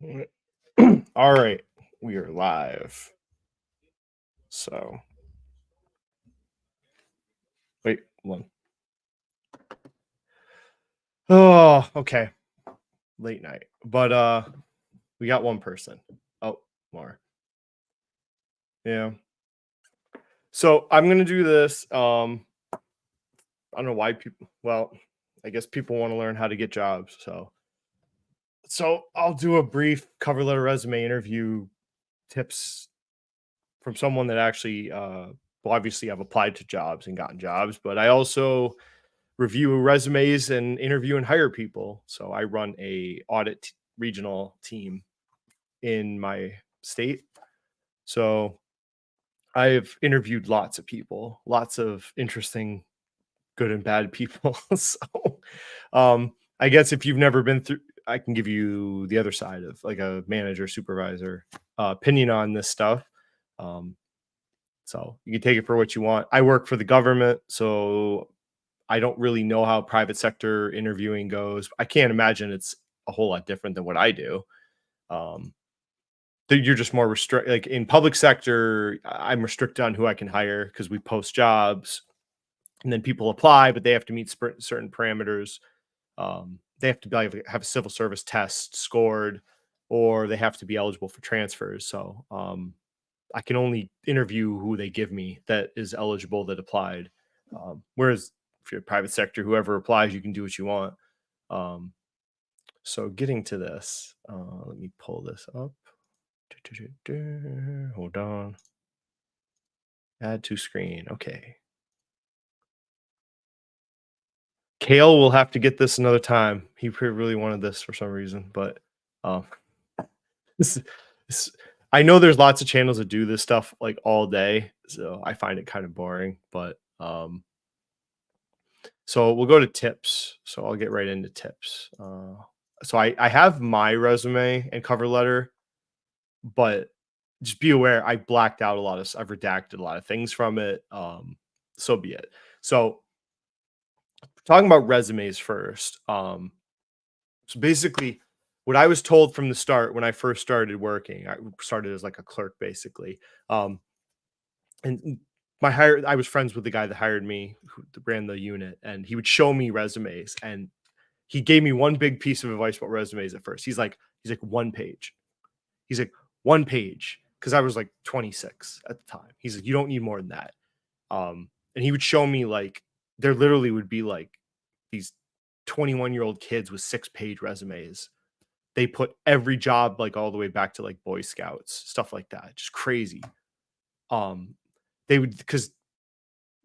Alright. All right, we are live. So, wait, one. Oh, okay. Late night, but we got one person. Oh, more. Yeah. So I'm gonna do this. I don't know why people. Well, I guess people want to learn how to get jobs. So I'll do a brief cover letter, resume interview tips from someone that actually, well, obviously, I've applied to jobs and gotten jobs, but I also review resumes and interview and hire people. So I run a regional team in my state. So I've interviewed lots of people, lots of interesting, good and bad people. I guess if you've never been through, I can give you the other side of like a manager, supervisor opinion on this stuff. Um, so you can take it for what you want. I work for the government, so I don't really know how private sector interviewing goes. I can't imagine it's a whole lot different than what I do. Um, you're just more restrict like in public sector. I'm restricted on who I can hire because we post jobs and then people apply, but they have to meet certain parameters. They have to be like, have a civil service test scored, or they have to be eligible for transfers. So I can only interview who they give me that is eligible that applied. Whereas if you're private sector, whoever applies, you can do what you want. Um, so getting to this, let me pull this up. Hold on. Add to screen. Okay. Kale will have to get this another time. He really wanted this for some reason, but um, this, this, I know there's lots of channels that do this stuff like all day, so I find it kind of boring. But so we'll go to tips. So I'll get right into tips. So I have my resume and cover letter, but just be aware I blacked out a lot of I've redacted a lot of things from it. So be it. So talking about resumes first. So basically what I was told from the start when I first started working, I started as like a clerk basically. Um, and I was friends with the guy that hired me who ran the unit, and he would show me resumes, and he gave me one big piece of advice about resumes at first. He's like one page. He's like one page because I was like 26 at the time. He's like, you don't need more than that. And he would show me like there literally would be like these 21-year-old kids with 6-page resumes. They put every job like all the way back to like Boy Scouts, stuff like that. Just crazy. Um, they would because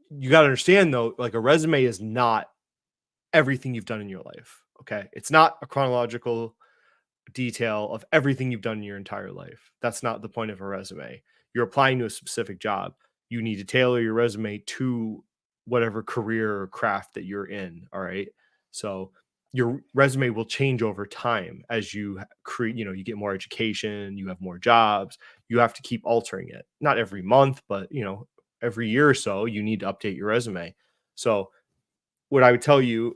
you got to understand though, like a resume is not everything you've done in your life. Okay, it's not a chronological detail of everything you've done in your entire life. That's not the point of a resume. You're applying to a specific job. You need to tailor your resume to whatever career or craft that you're in. All right. So your resume will change over time as you create, you get more education, you have more jobs, you have to keep altering it. Not every month, but every year or so, you need to update your resume. So what I would tell you,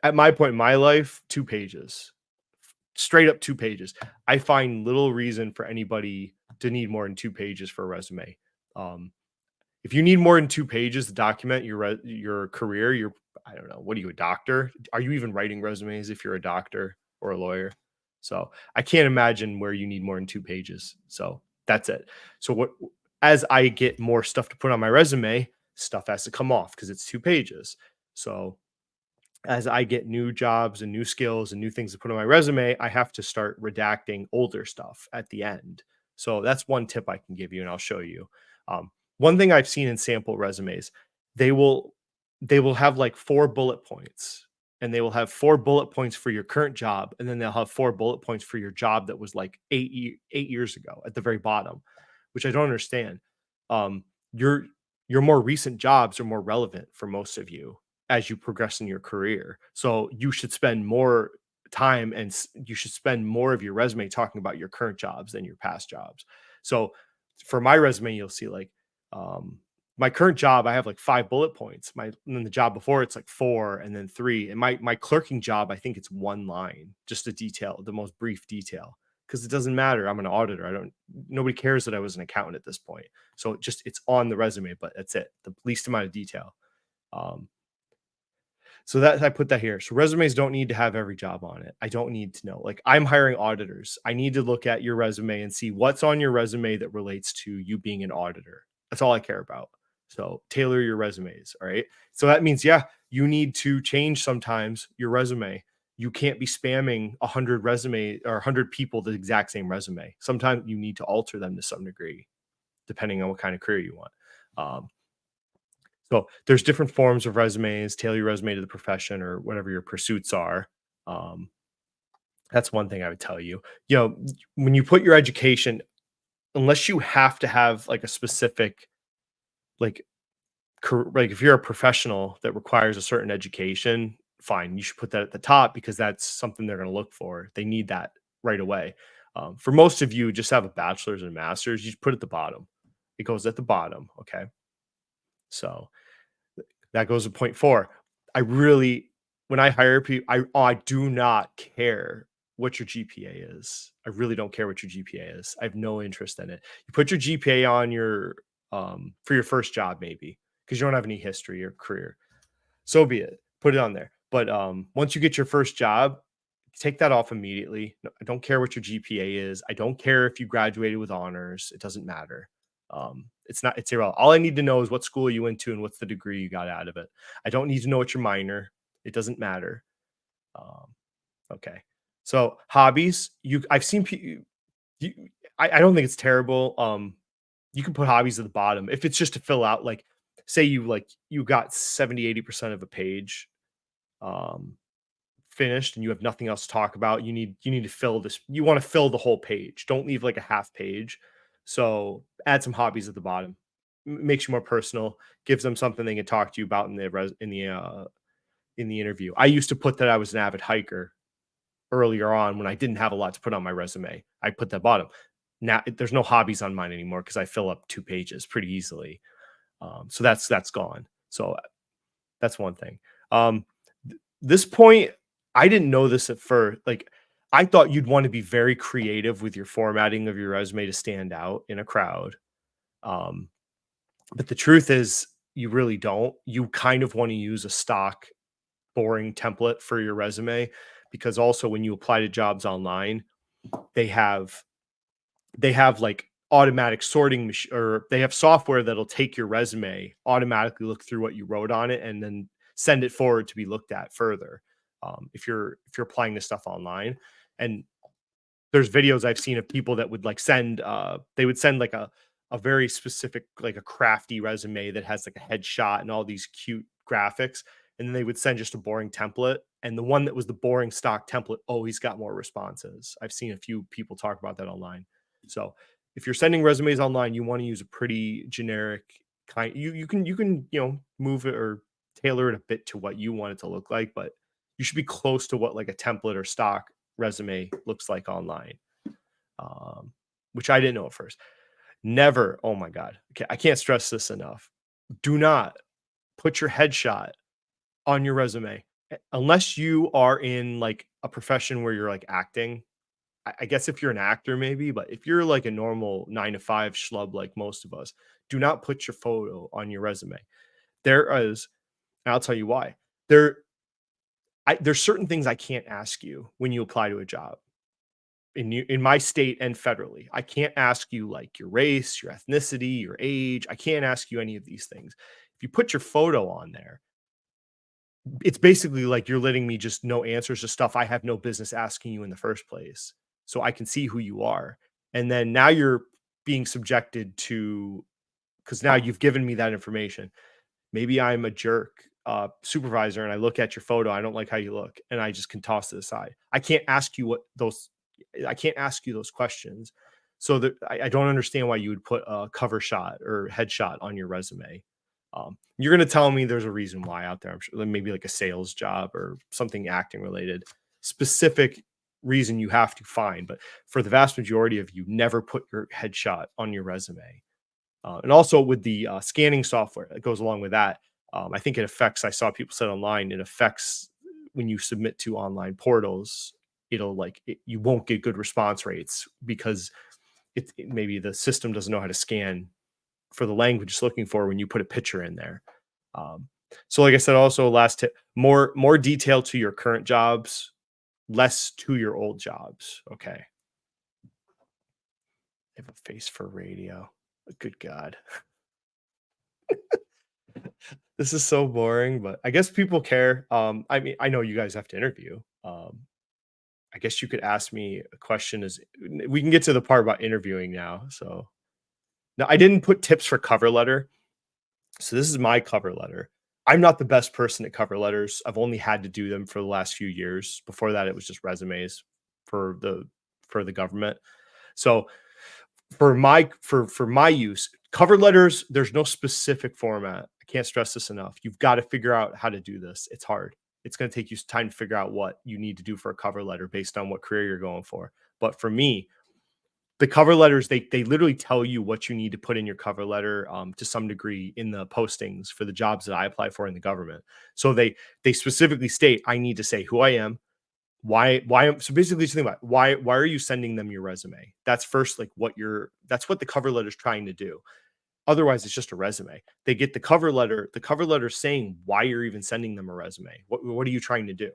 at my point in my life, 2 pages, straight up 2 pages. I find little reason for anybody to need more than 2 pages for a resume. Um, if you need more than 2 pages to document your career, I don't know, what are you, a doctor? Are you even writing resumes if you're a doctor or a lawyer? So I can't imagine where you need more than 2 pages. So that's it. So as I get more stuff to put on my resume, stuff has to come off because it's 2 pages. So as I get new jobs and new skills and new things to put on my resume, I have to start redacting older stuff at the end. So that's one tip I can give you, and I'll show you. One thing I've seen in sample resumes, they will they will have like 4 bullet points, and they will have 4 bullet points for your current job, and then they'll have 4 bullet points for your job that was like 8 years ago at the very bottom, which I don't understand. Um, your your more recent jobs are more relevant for most of you as you progress in your career. So you should spend more time and you should spend more of your resume talking about your current jobs than your past jobs. So for my resume, you'll see like my current job, I have like 5 bullet points. And then the job before it's like 4 and then 3. And my clerking job, I think it's 1 line, just a detail, the most brief detail. Because it doesn't matter. I'm an auditor. Nobody cares that I was an accountant at this point. So it's on the resume, but that's it. The least amount of detail. Um, so that I put that here. So resumes don't need to have every job on it. I don't need to know. Like I'm hiring auditors. I need to look at your resume and see what's on your resume that relates to you being an auditor. That's all I care about. So tailor your resumes. All right. So that means, yeah, you need to change sometimes your resume. You can't be spamming 100 resume or 100 people the exact same resume. Sometimes you need to alter them to some degree, depending on what kind of career you want. So there's different forms of resumes, tailor your resume to the profession or whatever your pursuits are. Um, that's one thing I would tell you. You know, when you put your education, unless you have to have like a specific, like, like if you're a professional that requires a certain education, fine, you should put that at the top because that's something they're going to look for. They need that right away. For most of you, just have a bachelor's and master's. You just put it at the bottom. It goes at the bottom. Okay, so that goes to point 4. I really, when I hire people, I do not care what your GPA is. I really don't care what your GPA is. I have no interest in it. You put your GPA on your for your first job, maybe because you don't have any history or career. So be it. Put it on there. But once you get your first job, take that off immediately. No, I don't care what your GPA is. I don't care if you graduated with honors. It doesn't matter. It's irrelevant. All I need to know is what school you went to and what's the degree you got out of it. I don't need to know what your minor. It doesn't matter. Um, okay. So hobbies, I've seen people. I don't think it's terrible. You can put hobbies at the bottom if it's just to fill out. Like, say you got 70-80% of a page finished and you have nothing else to talk about. You need to fill this. You want to fill the whole page. Don't leave like a half page. So add some hobbies at the bottom. Makes you more personal. Gives them something they can talk to you about in the interview. I used to put that I was an avid hiker earlier on when I didn't have a lot to put on my resume. I put that bottom. Now there's no hobbies on mine anymore because I fill up 2 pages pretty easily. So that's gone. So that's one thing. This point, I didn't know this at first. Like, I thought you'd want to be very creative with your formatting of your resume to stand out in a crowd. But the truth is, you really don't. You kind of want to use a stock, boring template for your resume because also when you apply to jobs online, they have like automatic sorting or they have software that'll take your resume, automatically look through what you wrote on it, and then send it forward to be looked at further. If you're applying this stuff online, and there's videos I've seen of people that would like send they would send like a very specific, like a crafty resume that has like a headshot and all these cute graphics, and then they would send just a boring template, and the one that was the boring stock template always got more responses. I've seen a few people talk about that online. So if you're sending resumes online, you want to use a pretty generic kind. You can move it or tailor it a bit to what you want it to look like, but you should be close to what like a template or stock resume looks like online. Which I didn't know at first. Never, oh my God. Okay, I can't stress this enough. Do not put your headshot on your resume unless you are in like a profession where you're like acting. I guess if you're an actor, maybe, but if you're like a normal 9 to 5 schlub like most of us, do not put your photo on your resume. There is, and I'll tell you why. There's certain things I can't ask you when you apply to a job in my state and federally. I can't ask you like your race, your ethnicity, your age. I can't ask you any of these things. If you put your photo on there, it's basically like you're letting me just know answers to stuff I have no business asking you in the first place. So I can see who you are. And then now you're being subjected to, because now you've given me that information. Maybe I'm a jerk supervisor and I look at your photo. I don't like how you look and I just can toss it aside. I can't ask you those questions. So that I don't understand why you would put a cover shot or headshot on your resume. You're going to tell me there's a reason why out there. I'm sure maybe like a sales job or something acting related, specific reason you have to find. But for the vast majority of you, never put your headshot on your resume. And also with the scanning software that goes along with that, I think it affects. I saw people said online it affects when you submit to online portals. You won't get good response rates because maybe the system doesn't know how to scan for the language it's looking for when you put a picture in there. Um, so, like I said, also last tip: more detail to your current jobs, less to your old jobs. Okay, I have a face for radio. Good God, this is so boring, but I guess people care. I mean, I know you guys have to interview. I guess you could ask me a question. As we can get to the part about interviewing now. So now I didn't put tips for cover letter. So this is my cover letter. I'm not the best person at cover letters. I've only had to do them for the last few years. Before that, it was just resumes for the government. So for my use, cover letters, there's no specific format. I can't stress this enough. You've got to figure out how to do this. It's hard. It's going to take you time to figure out what you need to do for a cover letter based on what career you're going for. But for me, the cover letters, they literally tell you what you need to put in your cover letter, to some degree in the postings for the jobs that I apply for in the government. So they specifically state I need to say who I am, so basically just think about it. Why are you sending them your resume? That's first, like that's what the cover letter is trying to do. Otherwise, it's just a resume. They get the cover letter saying why you're even sending them a resume. What are you trying to do?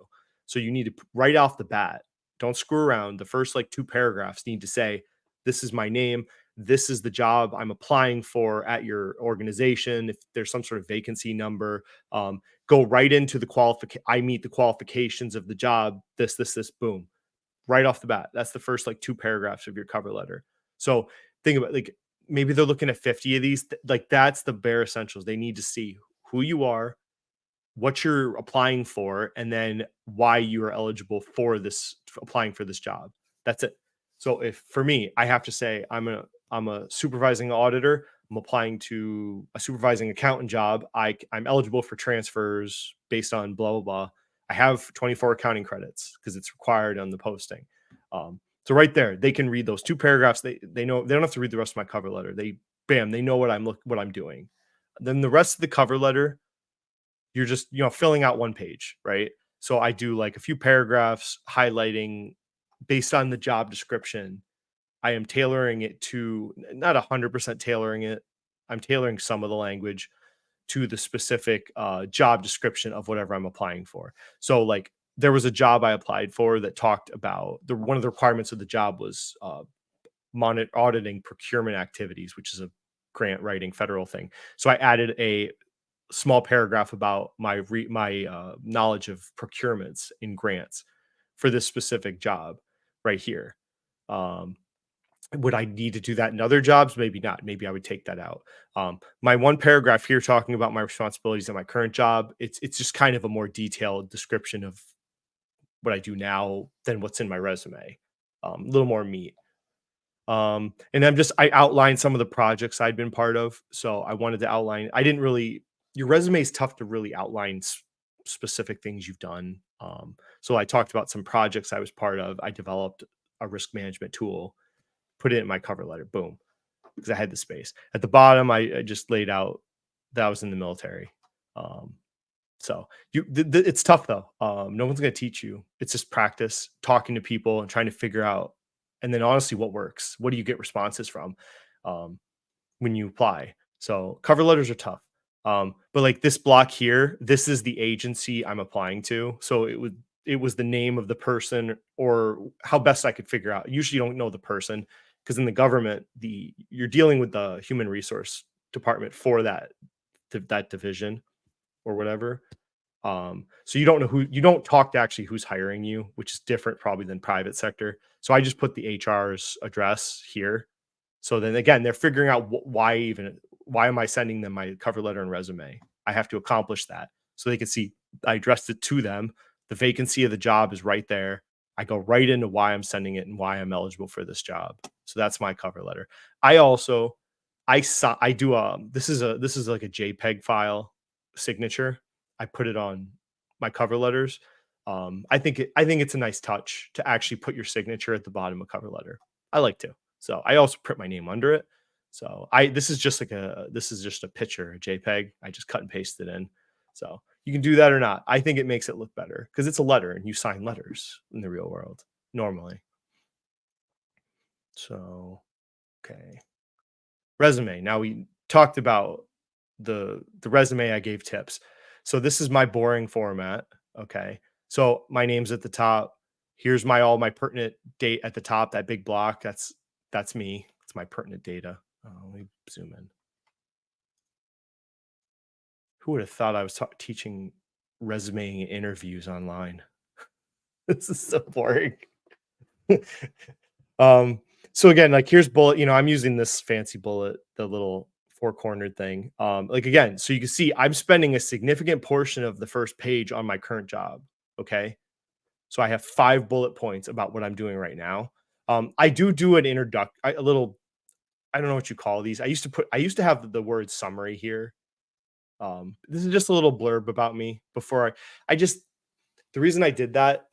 So you need to right off the bat, don't screw around. The first like two paragraphs need to say, this is my name. This is the job I'm applying for at your organization. If there's some sort of vacancy number, go right into the qualification. I meet the qualifications of the job. This, boom, right off the bat. That's the first like two paragraphs of your cover letter. So think about like maybe they're looking at 50 of these. Like that's the bare essentials. They need to see who you are, what you're applying for, and then why you are eligible for this applying for this job. That's it. So if for me, I have to say I'm a supervising auditor. I'm applying to a supervising accountant job. I'm eligible for transfers based on blah blah blah. I have 24 accounting credits because it's required on the posting. So right there, they can read those two paragraphs. They know they don't have to read the rest of my cover letter. They know what I'm doing. Then the rest of the cover letter, you're just filling out one page, right? So I do like a few paragraphs highlighting based on the job description. I am tailoring it to not 100% tailoring it. I'm tailoring some of the language to the specific job description of whatever I'm applying for. So like there was a job I applied for that talked about one of the requirements of the job was auditing procurement activities, which is a grant writing federal thing. So I added a small paragraph about my knowledge of procurements in grants for this specific job right here. Um, would I need to do that in other jobs? Maybe not. Maybe I would take that out. My one paragraph here talking about my responsibilities at my current job, it's just kind of a more detailed description of what I do now than what's in my resume. A little more meat. And I outlined some of the projects I'd been part of. So I wanted to outline. I didn't really. Your resume is tough to really outline specific things you've done. So I talked about some projects I was part of. I developed a risk management tool, put it in my cover letter, boom, because I had the space. At the bottom, I just laid out that I was in the military. So it's tough though. No one's going to teach you. It's just practice, talking to people and trying to figure out, and then honestly, what works. What do you get responses from when you apply? So cover letters are tough. But like this block here, this is the agency I'm applying to. So it was the name of the person or how best I could figure out. Usually you don't know the person because in the government, you're dealing with the human resource department for that division or whatever. So you don't talk to actually who's hiring you, which is different probably than private sector. So I just put the HR's address here. So then again, they're figuring out why am I sending them my cover letter and resume? I have to accomplish that so they can see I addressed it to them. The vacancy of the job is right there. I go right into why I'm sending it and why I'm eligible for this job. So that's my cover letter. I also I do this is like a JPEG file signature. I put it on my cover letters. I think it's a nice touch to actually put your signature at the bottom of cover letter. I like to. So I also print my name under it. So I this is just a picture, a JPEG. I just cut and pasted in. So you can do that or not. I think it makes it look better because it's a letter and you sign letters in the real world normally. So okay. Resume. Now we talked about the resume I gave tips. So this is my boring format. Okay. So my name's at the top. Here's my all my pertinent date at the top, that big block. That's me. It's my pertinent data. Let me zoom in. Who would have thought I was teaching resume interviews online? This is so boring. um, so again, like here's bullet, I'm using this fancy bullet, the little four-cornered thing. Like again, so you can see I'm spending a significant portion of the first page on my current job. Okay. So I have 5 bullet points about what I'm doing right now. I do an a little, I don't know what you call these. I used to have the word summary here. This is just a little blurb about me before I just the reason I did that,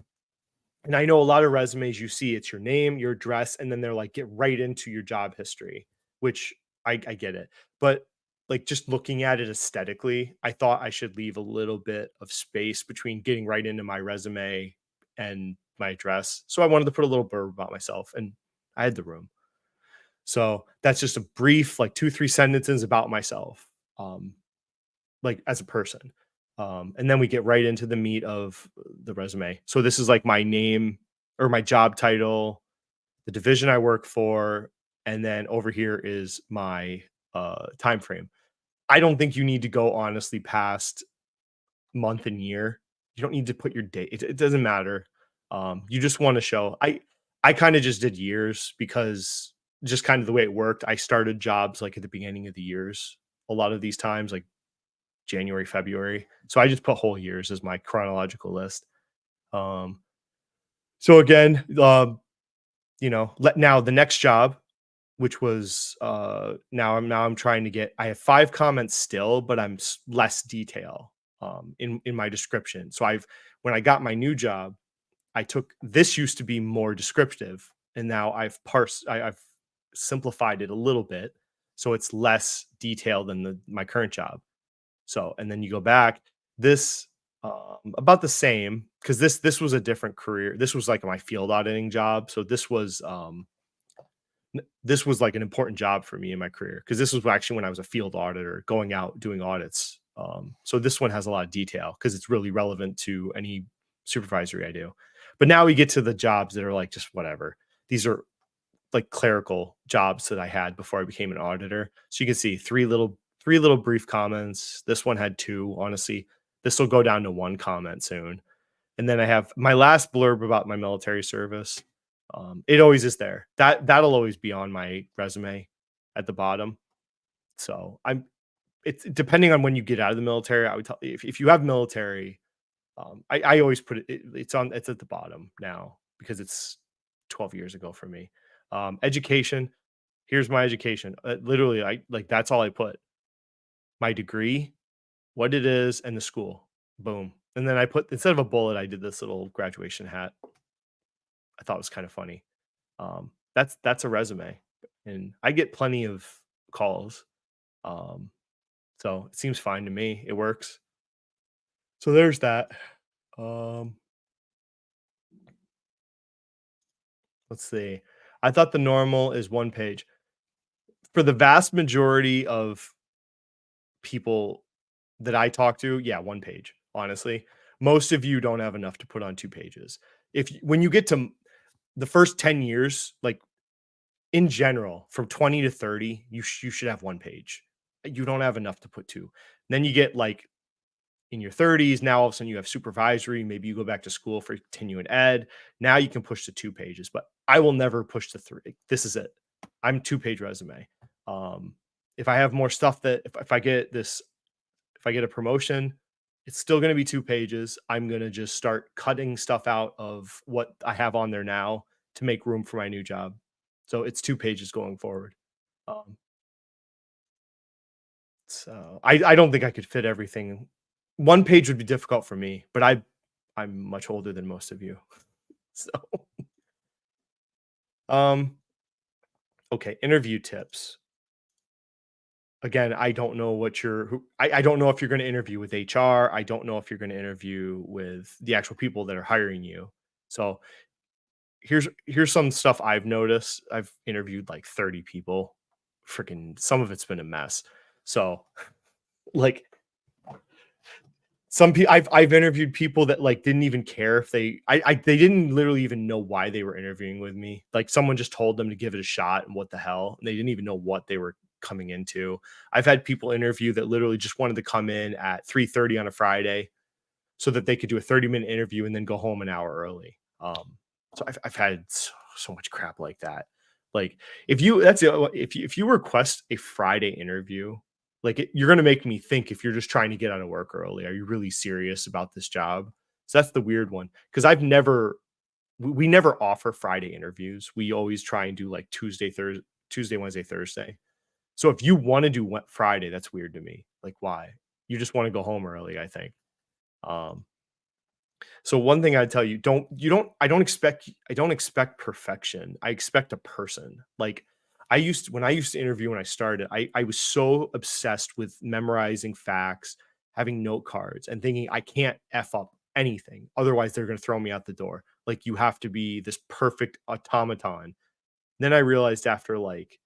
and I know a lot of resumes you see it's your name, your address, and then they're like get right into your job history, which I get it. But like just looking at it aesthetically, I thought I should leave a little bit of space between getting right into my resume and my address. So I wanted to put a little blurb about myself and I had the room. So that's just a brief, like 2, 3 sentences about myself. Like as a person. And then we get right into the meat of the resume. So this is like my name or my job title, the division I work for, and then over here is my time frame. I don't think you need to go honestly past month and year. You don't need to put your date. It doesn't matter. You just want to show. I kind of just did years because just kind of the way it worked. I started jobs like at the beginning of the years. A lot of these times, like January, February. So I just put whole years as my chronological list. Um, so again, now the next job, which was now I'm trying to get. I have 5 comments still, but I'm less detail in my description. So when I got my new job, I took this used to be more descriptive, and now I've simplified it a little bit, so it's less detailed than my current job. So, and then you go back, this about the same because this was a different career. This was like my field auditing job. So this was like an important job for me in my career because this was actually when I was a field auditor going out doing audits. So this one has a lot of detail because it's really relevant to any supervisory I do. But now we get to the jobs that are like just whatever. These are like clerical jobs that I had before I became an auditor. So you can see three little brief comments. This one had 2, honestly. This will go down to 1 comment soon. And then I have my last blurb about my military service. It always is there. That'll always be on my resume at the bottom. So it's depending on when you get out of the military. I would tell you if you have military, I always put it's at the bottom now because it's 12 years ago for me. Education. Here's my education. Literally, I like that's all I put. My degree, what it is, and the school. Boom. And then I put instead of a bullet, I did this little graduation hat. I thought it was kind of funny. That's a resume, and I get plenty of calls. Um, so it seems fine to me. It works. So there's that. Um, let's see. I thought the normal is 1 page. For the vast majority of people that I talk to, yeah, 1 page, honestly. Most of you don't have enough to put on 2 pages. When you get to the first 10 years, like in general, from 20 to 30, you should have 1 page. You don't have enough to put 2. Then you get like in your 30s, now all of a sudden you have supervisory, maybe you go back to school for continuing ed. Now you can push to 2 pages, but I will never push to 3. This is it. I'm 2-page resume. Um, if I have more stuff that if I get this if I get a promotion, it's still going to be 2 pages. I'm going to just start cutting stuff out of what I have on there now to make room for my new job. So it's 2 pages going forward. Um, so I don't think I could fit everything. 1 page would be difficult for me, but I'm much older than most of you. So um okay, interview tips. Again, I don't know what you're who I don't know if you're gonna interview with HR. I don't know if you're gonna interview with the actual people that are hiring you. So, here's some stuff I've noticed. I've interviewed, like, 30 people. Freaking some of it's been a mess. So, like, I've interviewed people that, like, didn't even care if they didn't literally even know why they were interviewing with me. Like, someone just told them to give it a shot, and what the hell, and they didn't even know what they were coming into. I've had people interview that literally just wanted to come in at 3:30 on a Friday so that they could do a 30-minute interview and then go home an hour early. So I've had so much crap like that. Like, if you that's the if you request a Friday interview, like, you're gonna make me think if you're just trying to get out of work early. Are you really serious about this job? So that's the weird one, because we never offer Friday interviews. We always try and do like Tuesday, Wednesday, Thursday. So if you want to do Friday, that's weird to me. Like, why? You just want to go home early, I think. Um, so one thing I tell you, I don't expect perfection. I expect a person. Like, when I used to interview when I started, I was so obsessed with memorizing facts, having note cards, and thinking I can't F up anything. Otherwise they're gonna throw me out the door. Like, you have to be this perfect automaton. Then I realized after, like,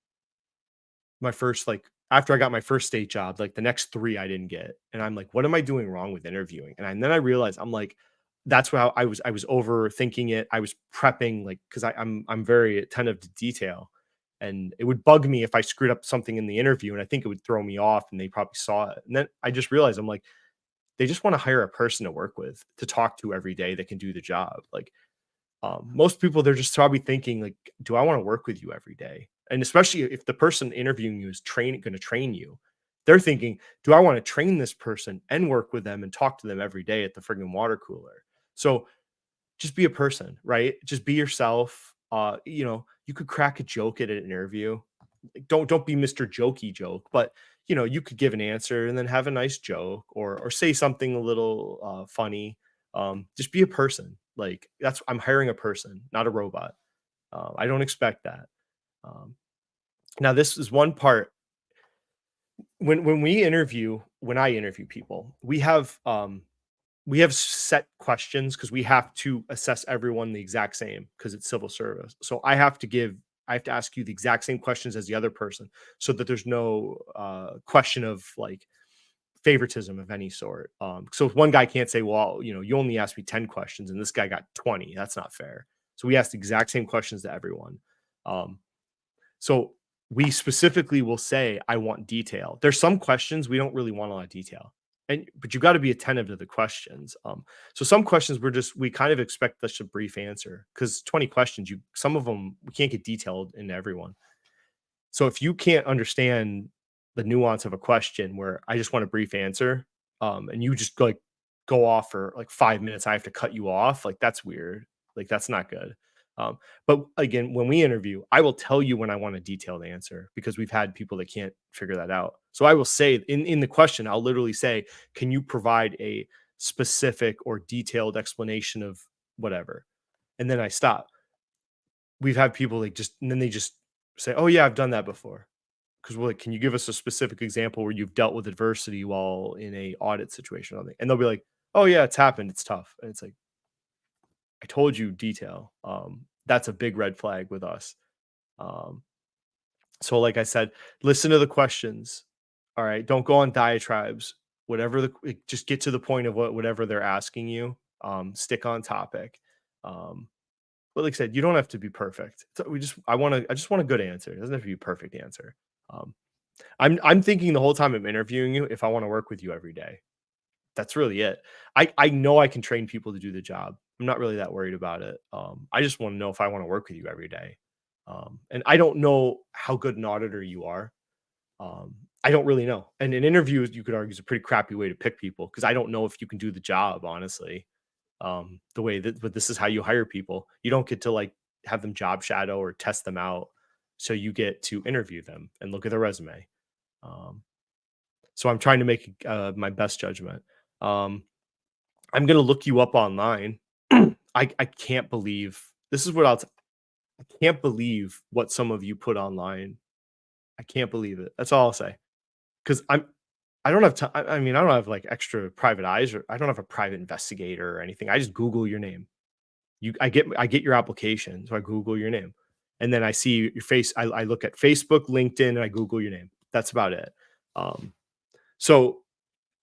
after I got my first state job, like, the next 3 I didn't get, and I'm like, "What am I doing wrong with interviewing?" And then I realized, I'm like, that's how I was overthinking it. I was prepping, like, 'cause I'm very attentive to detail, and it would bug me if I screwed up something in the interview, and I think it would throw me off, and they probably saw it. And then I just realized, I'm like, they just wanna hire a person to work with, to talk to every day that can do the job. Like, most people, they're just probably thinking, like, do I want to work with you every day? And especially if the person interviewing you is going to train you, they're thinking, do I want to train this person and work with them and talk to them every day at the friggin' water cooler? So just be a person, right? Just be yourself. You could crack a joke at an interview. Like, don't be Mr. Jokey joke, but you could give an answer and then have a nice joke, or say something a little funny. Just be a person. Like, I'm hiring a person, not a robot. I don't expect that. Um, Now, this is one part. When I interview people, we have set questions because we have to assess everyone the exact same because it's civil service. So I have to ask you the exact same questions as the other person, so that there's no question of, like, favoritism of any sort. So one guy can't say, well, you only asked me 10 questions and this guy got 20. That's not fair. So we ask the exact same questions to everyone. Um, so we specifically will say, I want detail. There's some questions we don't really want a lot of detail. But you got to be attentive to the questions. So some questions we kind of expect just a brief answer, because 20 questions, some of them we can't get detailed into everyone. So if you can't understand the nuance of a question where I just want a brief answer, and you just go off for like 5 minutes, I have to cut you off. Like, that's weird. Like, that's not good. But again, when we interview, I will tell you when I want a detailed answer, because we've had people that can't figure that out. So I will say in the question, I'll literally say, "Can you provide a specific or detailed explanation of whatever?" And then I stop. We've had people, like, and then they just say, "Oh yeah, I've done that before." Because we're like, "Can you give us a specific example where you've dealt with adversity while in a audit situation or something?" And they'll be like, "Oh yeah, it's happened. It's tough." And it's like, I told you detail. That's a big red flag with us. Um, so like I said, listen to the questions. All right. Don't go on diatribes. Just get to the point of whatever they're asking you. Stick on topic. Um, but like I said, you don't have to be perfect. So I just want a good answer. It doesn't have to be a perfect answer. Um, I'm thinking the whole time I'm interviewing you, if I want to work with you every day. That's really it. I know I can train people to do the job. I'm not really that worried about it. I just want to know if I want to work with you every day. And I don't know how good an auditor you are. Um, I don't really know. And in interviews, you could argue, is a pretty crappy way to pick people, because I don't know if you can do the job, honestly. But this is how you hire people. You don't get to, like, have them job shadow or test them out. So you get to interview them and look at their resume. Um, so I'm trying to make my best judgment. Um, I'm gonna look you up online. I can't believe this is what I can't believe what some of you put online. I can't believe it. That's all I'll say. because I don't have time. I mean, I don't have like extra private eyes, or I don't have a private investigator or anything. I just Google your name. I get your application, so I Google your name, and then I see your face. I look at Facebook, LinkedIn, and I Google your name. That's about it. Um, so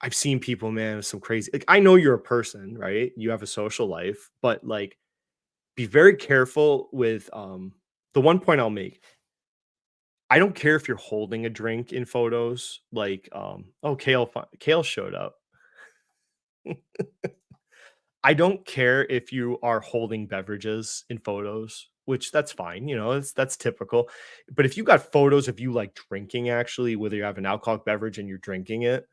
I've seen people, man, with some crazy. Like I know you're a person, right? You have a social life, but like be very careful with the one point I'll make. I don't care if you're holding a drink in photos, like oh Kale showed up. I don't care if you are holding beverages in photos, which that's fine, that's typical. But if you got photos of you like drinking actually, whether you have an alcoholic beverage and you're drinking it,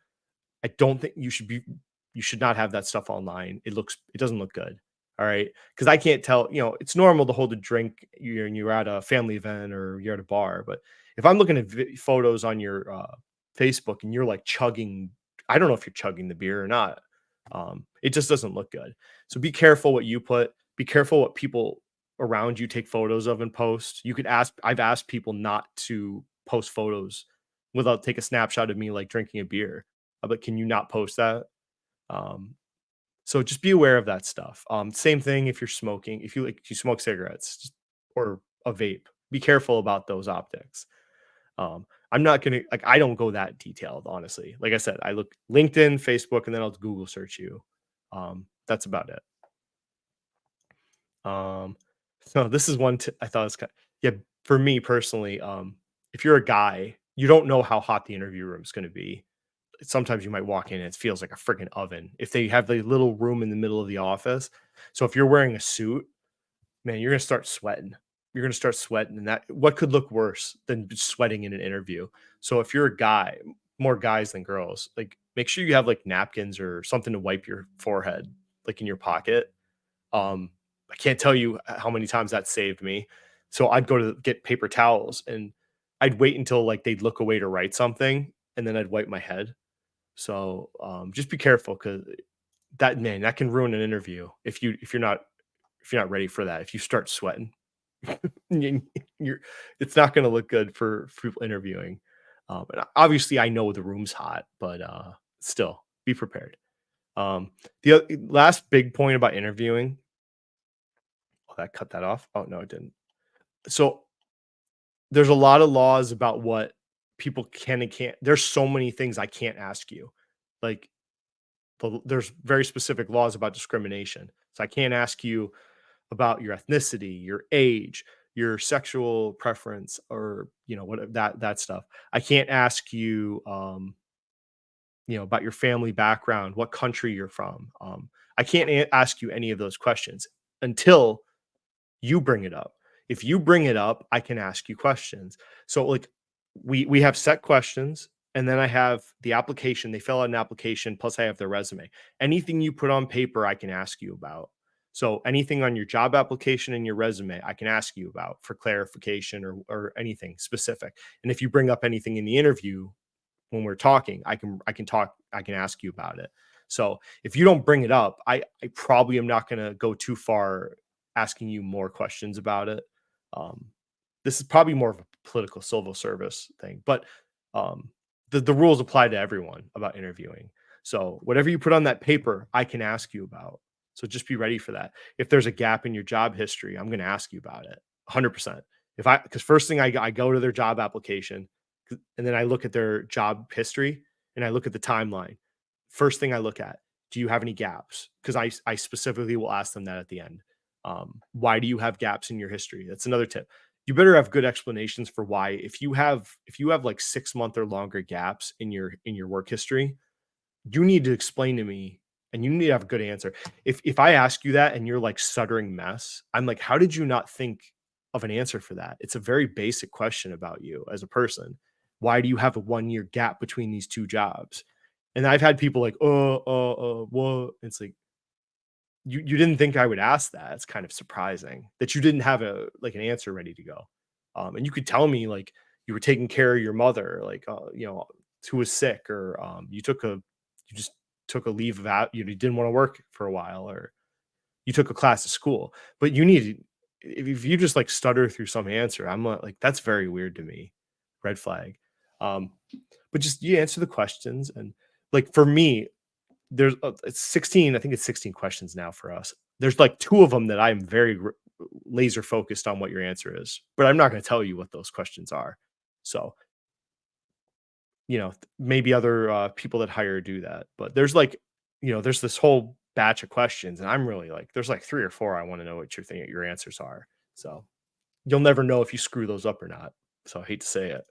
I don't think you should not have that stuff online. It doesn't look good. All right. Cause I can't tell, it's normal to hold a drink and you're at a family event or you're at a bar. But if I'm looking at photos on your Facebook and you're like chugging, I don't know if you're chugging the beer or not. It just doesn't look good. So be careful what you put, be careful what people around you take photos of and post. I've asked people not to post photos without take a snapshot of me like drinking a beer, but can you not post that? Um, so just be aware of that stuff. Same thing if you're smoking, if you smoke cigarettes or a vape, be careful about those optics. I'm not gonna like I don't go that detailed, honestly. Like I said, I look LinkedIn, Facebook, and then I'll Google search you. That's about it. Um, so this is I thought was kind yeah, for me personally, if you're a guy, you don't know how hot the interview room is gonna be. Sometimes you might walk in and it feels like a freaking oven. If they have the little room in the middle of the office. So if you're wearing a suit, man, you're gonna start sweating. You're gonna start sweating, and that what could look worse than sweating in an interview? So if you're a guy, more guys than girls, like make sure you have like napkins or something to wipe your forehead, like in your pocket. Um, I can't tell you how many times that saved me. So I'd go to get paper towels and I'd wait until like they'd look away to write something, and then I'd wipe my head. So just be careful because that can ruin an interview if you're not ready for that. If you start sweating, you- you're it's not going to look good for people interviewing. And obviously, I know the room's hot, but still be prepared. Last big point about interviewing. Oh, that cut that off. Oh no, it didn't. So there's a lot of laws about what people can and can't. There's so many things I can't ask you. Like there's very specific laws about discrimination. So I can't ask you about your ethnicity, your age, your sexual preference, or what that stuff. I can't ask you, about your family background, what country you're from. I can't ask you any of those questions until you bring it up. If you bring it up, I can ask you questions. So like we have set questions and then I have the application. They fill out an application plus I have their resume. Anything you put on paper, I can ask you about. So anything on your job application and your resume, I can ask you about for clarification or anything specific. And if you bring up anything in the interview, when we're talking, I can ask you about it. So if you don't bring it up, I probably am not going to go too far asking you more questions about it. Um, this is probably more of a political civil service thing, but um, the rules apply to everyone about interviewing. So whatever you put on that paper, I can ask you about. So just be ready for that. If there's a gap in your job history, I'm going to ask you about it 100%. Because first thing I go to their job application and then I look at their job history and I look at the timeline. First thing I look at, do you have any gaps? Because I specifically will ask them that at the end. Why do you have gaps in your history? That's another tip. You better have good explanations for why. If you have like 6 month or longer gaps in your work history, you need to explain to me and you need to have a good answer. If I ask you that and you're like stuttering mess, I'm like, how did you not think of an answer for that? It's a very basic question about you as a person. Why do you have a 1 year gap between these two jobs? And I've had people like, what? It's like you didn't think I would ask that. It's kind of surprising that you didn't have an answer ready to go. And you could tell me like you were taking care of your mother, like who was sick, or you just took a leave of out, you didn't want to work for a while, or you took a class at school. But you need if you just like stutter through some answer, I'm like that's very weird to me. Red flag. Um, but just you answer the questions and like for me, it's 16. I think it's 16 questions now for us. There's like two of them that I'm very laser focused on what your answer is, but I'm not going to tell you what those questions are. So maybe other people that hire do that. But there's like, there's this whole batch of questions, and I'm really like, there's like three or four I want to know what your answers are. So you'll never know if you screw those up or not. So I hate to say it,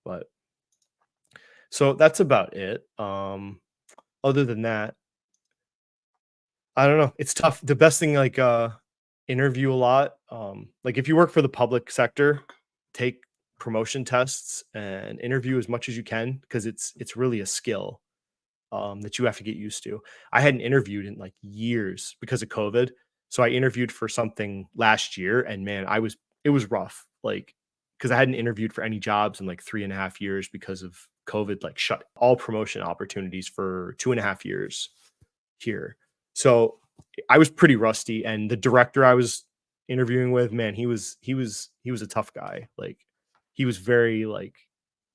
but so that's about it. Other than that, I don't know. It's tough. The best thing, like, interview a lot. Like if you work for the public sector, take promotion tests and interview as much as you can because it's really a skill that you have to get used to. I hadn't interviewed in like years because of COVID. So I interviewed for something last year and man, it was rough. Like, because I hadn't interviewed for any jobs in like 3.5 years because of COVID, like shut all promotion opportunities for 2.5 years here. So I was pretty rusty. And the director I was interviewing with, man, he was a tough guy. Like he was very like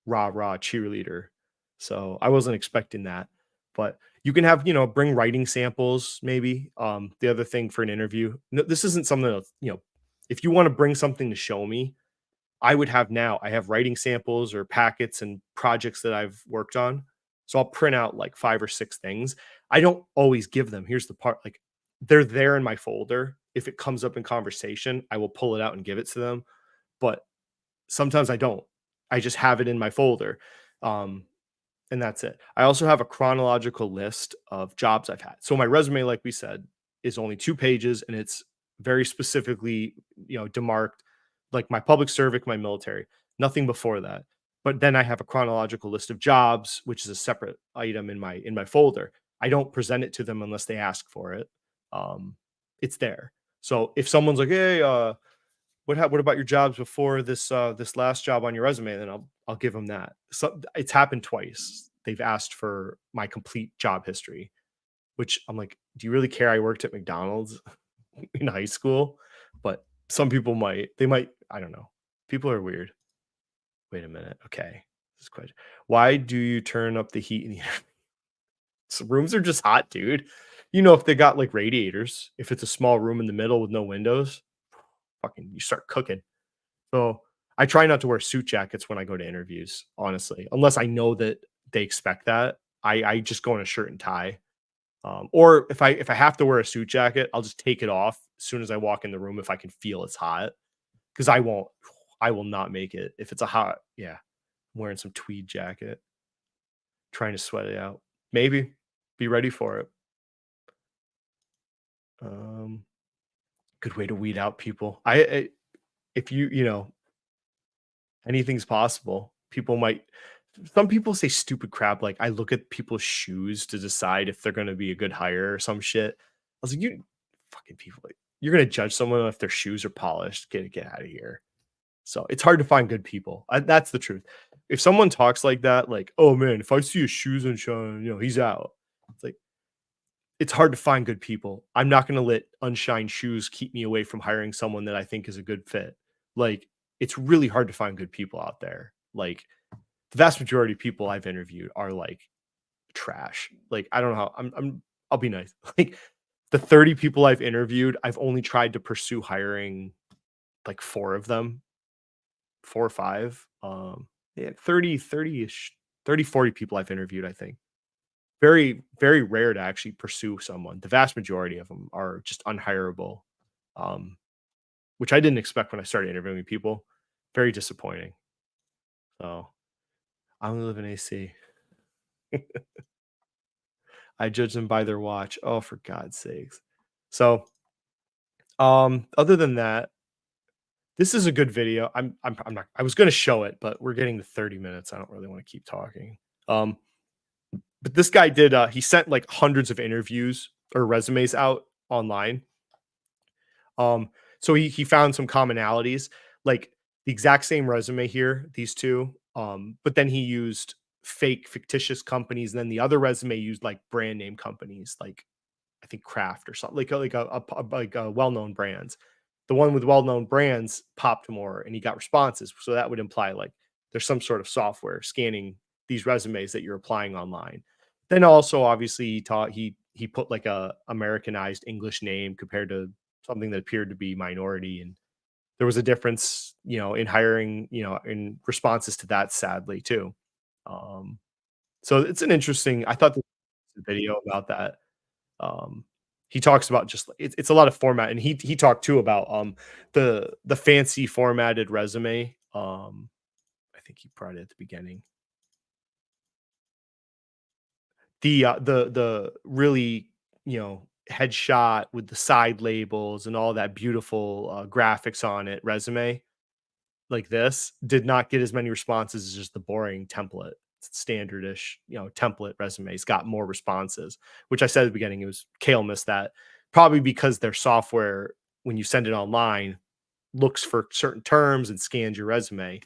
rah cheerleader. So I wasn't expecting that. But you can have, bring writing samples maybe. The other thing for an interview, no, this isn't something that, if you want to bring something to show me, I have writing samples or packets and projects that I've worked on. So I'll print out like 5 or 6 things. I don't always give them. Here's the part, like they're there in my folder. If it comes up in conversation, I will pull it out and give it to them. But sometimes I don't. I just have it in my folder. Um, and that's it. I also have a chronological list of jobs I've had. So my resume, like we said, is only 2 pages and it's very specifically, demarked like my public service, my military, nothing before that. But then I have a chronological list of jobs, which is a separate item in my folder. I don't present it to them unless they ask for it. Um, it's there. So if someone's like, "Hey, what about your jobs before this last job on your resume?" Then I'll give them that. So it's happened twice. They've asked for my complete job history, which I'm like, do you really care? I worked at McDonald's in high school, but some people might. They might. I don't know. People are weird. Wait a minute. Okay, this question. Why do you turn up the heat in the rooms are just hot, dude? If they got like radiators, if it's a small room in the middle with no windows, fucking you start cooking. So I try not to wear suit jackets when I go to interviews, honestly, unless I know that they expect that. I just go in a shirt and tie. Or if I have to wear a suit jacket, I'll just take it off as soon as I walk in the room if I can feel it's hot. Because I will not make it if it's a hot. Yeah, I'm wearing some tweed jacket, trying to sweat it out. Maybe be ready for it. Um, Good way to weed out people. If anything's possible. Some people say stupid crap like I look at people's shoes to decide if they're gonna be a good hire or some shit. I was like, you fucking people, like, you're gonna judge someone if their shoes are polished. Get out of here. So it's hard to find good people. That's the truth. If someone talks like that, like, oh man, if I see his shoes unshine, he's out. It's like it's hard to find good people. I'm not going to let unshined shoes keep me away from hiring someone that I think is a good fit. Like, it's really hard to find good people out there. Like, the vast majority of people I've interviewed are like trash. Like, I don't know how I'll be nice. Like, the 30 people I've interviewed, I've only tried to pursue hiring like four of them, 4 or 5. Yeah, 30-ish, 30, 40 people I've interviewed, I think. Very, very rare to actually pursue someone. The vast majority of them are just unhireable, um, which I didn't expect when I started interviewing people. Very disappointing. So I only live in AC. I judge them by their watch. Oh, for God's sakes. So, other than that, this is a good video. I'm not. I was going to show it, but we're getting to 30 minutes. I don't really want to keep talking. Um, but this guy did. He sent like hundreds of interviews or resumes out online. Um, so he found some commonalities, like the exact same resume here, these two. But then he used fake fictitious companies, and then the other resume used like brand name companies, like I think Kraft or something, like a well-known brands. The one with well-known brands popped more and he got responses. So that would imply like There's some sort of software scanning these resumes that you're applying online. Then also, obviously, he put like a Americanized English name compared to something that appeared to be minority, and there was a difference, in hiring, in responses to that, sadly too. Um, so it's an interesting. I thought this video about that. Um, he talks about just it's a lot of format, and he talked too about the fancy formatted resume. I think he brought it at the beginning. The really, headshot with the side labels and all that beautiful graphics on it resume like this did not get as many responses as just the boring template standardish, template resumes got more responses, which I said at the beginning, it was Kale missed that probably because their software, when you send it online, looks for certain terms and scans your resume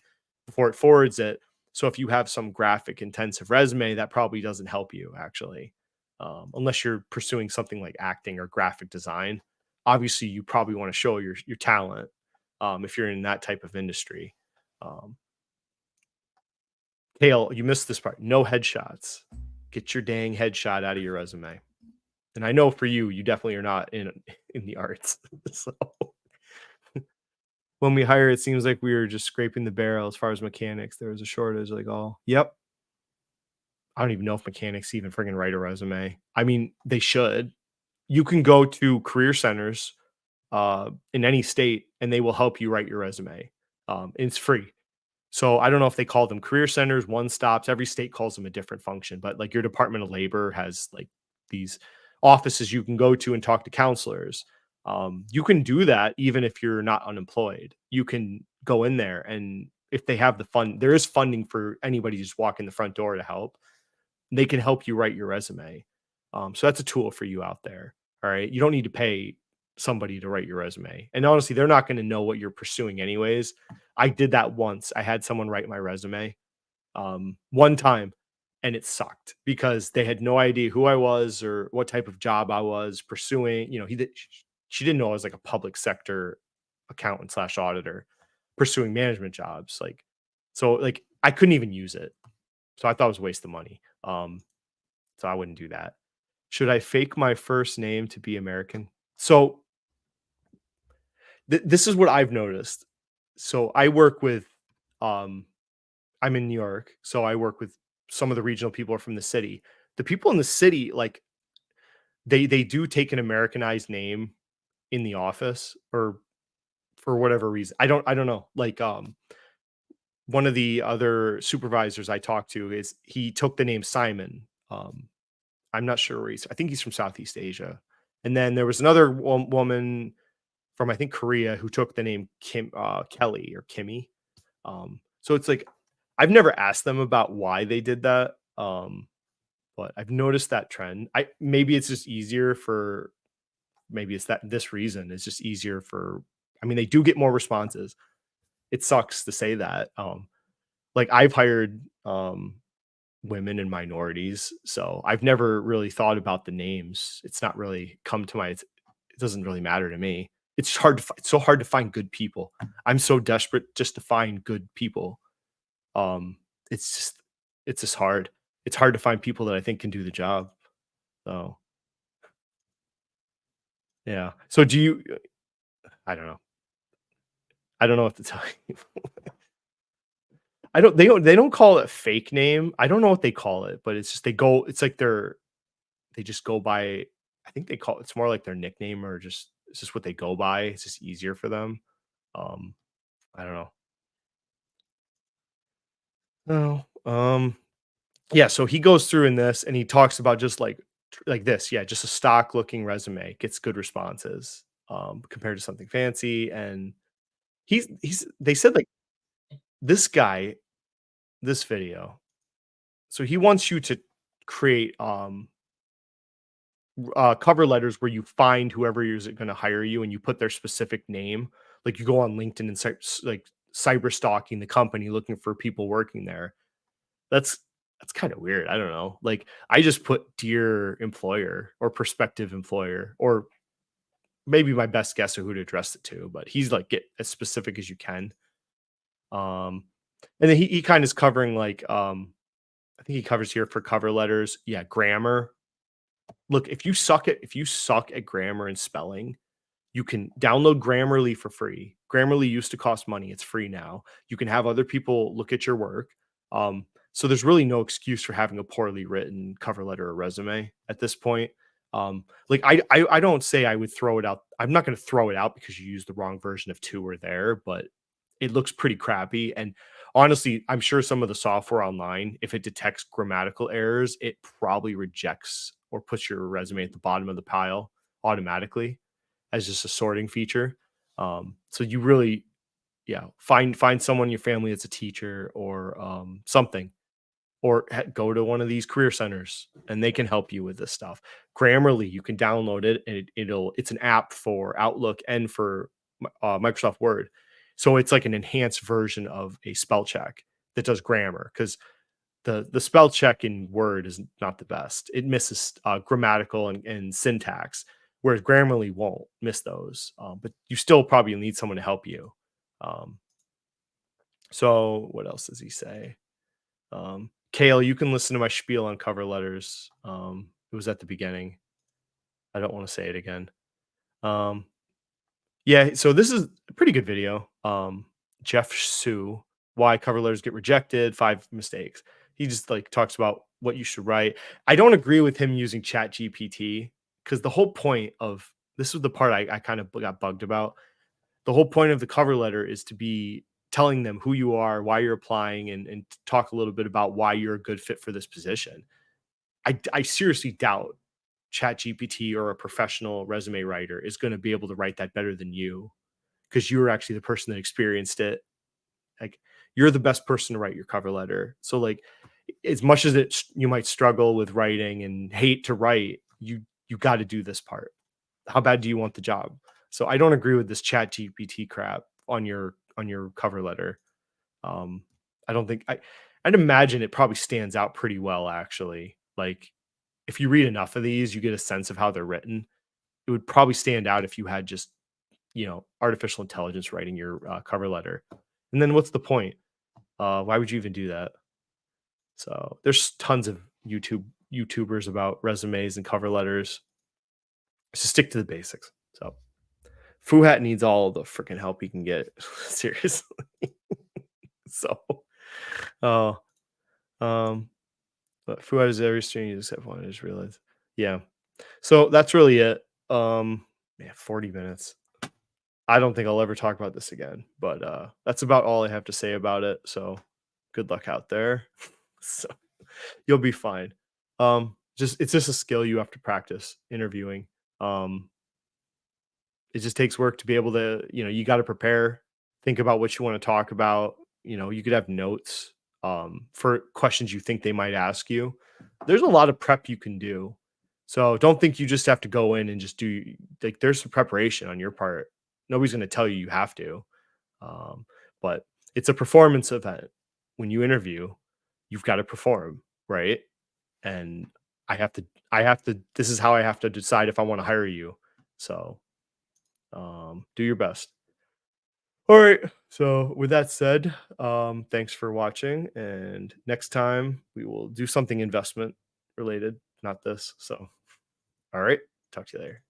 before it forwards it. So if you have some graphic intensive resume, that probably doesn't help you actually, unless you're pursuing something like acting or graphic design. Obviously, you probably want to show your talent if you're in that type of industry. Um, Kale, you missed this part. No headshots. Get your dang headshot out of your resume. And I know for you, you definitely are not in the arts. So when we hire, it seems like we were just scraping the barrel as far as mechanics. There was a shortage. Like, oh, yep. I don't even know if mechanics even friggin' write a resume. I mean, they should. You can go to career centers in any state, and they will help you write your resume. And it's free. So I don't know if they call them career centers, one stops. Every state calls them a different function, but like your Department of Labor has like these offices you can go to and talk to counselors. You can do that even if you're not unemployed. You can go in there, and if they have the fund, there is funding for anybody to just walk in the front door to help. They can help you write your resume. So that's a tool for you out there. All right. You don't need to pay somebody to write your resume. And honestly, they're not going to know what you're pursuing anyways. I did that once. I had someone write my resume one time, and it sucked because they had no idea who I was or what type of job I was pursuing. She didn't know I was like a public sector accountant slash auditor pursuing management jobs. Like I couldn't even use it. So I thought it was a waste of money. So I wouldn't do that. Should I fake my first name to be American? So this is what I've noticed. So I work with, um, I'm in New York, so I work with some of the regional people are from the city. The people in the city, like they do take an Americanized name in the office or for whatever reason. I don't know. Like one of the other supervisors I talked to is he took the name Simon. I'm not sure where I think he's from Southeast Asia. And then there was another woman from I think Korea who took the name Kelly or Kimmy. So it's like I've never asked them about why they did that. But I've noticed that trend. I maybe it's just easier for maybe it's that this reason it's just easier for I mean they do get more responses. It sucks to say that. Like I've hired women and minorities, so I've never really thought about the names. It's not really come to my it doesn't really matter to me. It's so hard to find good people. I'm so desperate just to find good people. Um, it's just it's just hard. It's hard to find people that I think can do the job. So, yeah. So do you I don't know. I don't know what to tell you. They don't call it fake name. I don't know what they call it, but it's just it's like they just go by I think they call it's more like their nickname or just it's just what they go by. It's just easier for them. Um, I don't know. No. Yeah, so he goes through in this and he talks about just like this, yeah, just a stock looking resume gets good responses compared to something fancy. And he's they said like this guy, this video. So he wants you to create cover letters where you find whoever is going to hire you and you put their specific name. Like you go on LinkedIn and like cyber stalking the company looking for people working there. That's that's kind of weird. I don't know. Like I just put dear employer or prospective employer or maybe my best guess of who to address it to, but he's like get as specific as you can. Um And then he kind of is covering like I think he covers here for cover letters. Yeah, grammar. Look, if you suck at grammar and spelling, you can download Grammarly for free. Grammarly used to cost money, it's free now. You can have other people look at your work. So there's really no excuse for having a poorly written cover letter or resume at this point. Like I don't say I would throw it out. I'm not going to throw it out because you used the wrong version of 2 or there, but it looks pretty crappy. And honestly, I'm sure some of the software online, if it detects grammatical errors, it probably rejects or puts your resume at the bottom of the pile automatically as just a sorting feature. So you really, yeah, find someone in your family that's a teacher or something, or go to one of these career centers and they can help you with this stuff. Grammarly, you can download it and it's an app for Outlook and for Microsoft Word. So it's like an enhanced version of a spell check that does grammar because the spell check in Word is not the best. It misses grammatical and syntax, whereas Grammarly won't miss those. But you still probably need someone to help you. Um, so what else does he say? Kale, you can listen to my spiel on cover letters. It was at the beginning. I don't want to say it again. Um, yeah, so this is a pretty good video. Jeff Sue, why cover letters get rejected, 5 mistakes. He just like talks about what you should write. I don't agree with him using Chat GPT because the whole point of this was the part I kind of got bugged about. The whole point of the cover letter is to be telling them who you are, why you're applying, and talk a little bit about why you're a good fit for this position. I seriously doubt Chat GPT or a professional resume writer is going to be able to write that better than you because you're actually the person that experienced it. Like you're the best person to write your cover letter. So like as much as you might struggle with writing and hate to write, you got to do this part. How bad do you want the job? So I don't agree with this Chat GPT crap on your cover letter. Um, I don't think I'd imagine it probably stands out pretty well actually. Like if you read enough of these, you get a sense of how they're written. It would probably stand out if you had just, artificial intelligence writing your cover letter. And then what's the point? Why would you even do that? So there's tons of YouTubers about resumes and cover letters. Just stick to the basics. So Fuhat needs all the freaking help he can get. Seriously. So, oh, um, but Fuhat is every stream except one. I just realized. Yeah. So that's really it. Yeah, 40 minutes. I don't think I'll ever talk about this again, but that's about all I have to say about it. So good luck out there. So you'll be fine. Just it's just a skill you have to practice interviewing. Um, it just takes work to be able to, you got to prepare, think about what you want to talk about. You could have notes for questions you think they might ask you. There's a lot of prep you can do. So don't think you just have to go in and just do like there's some preparation on your part. Nobody's going to tell you you have to. Um, but it's a performance event. When you interview, you've got to perform, right? And this is how I have to decide if I want to hire you. So do your best. All right. So with that said, thanks for watching. And next time we will do something investment related, not this. So, all right. Talk to you later.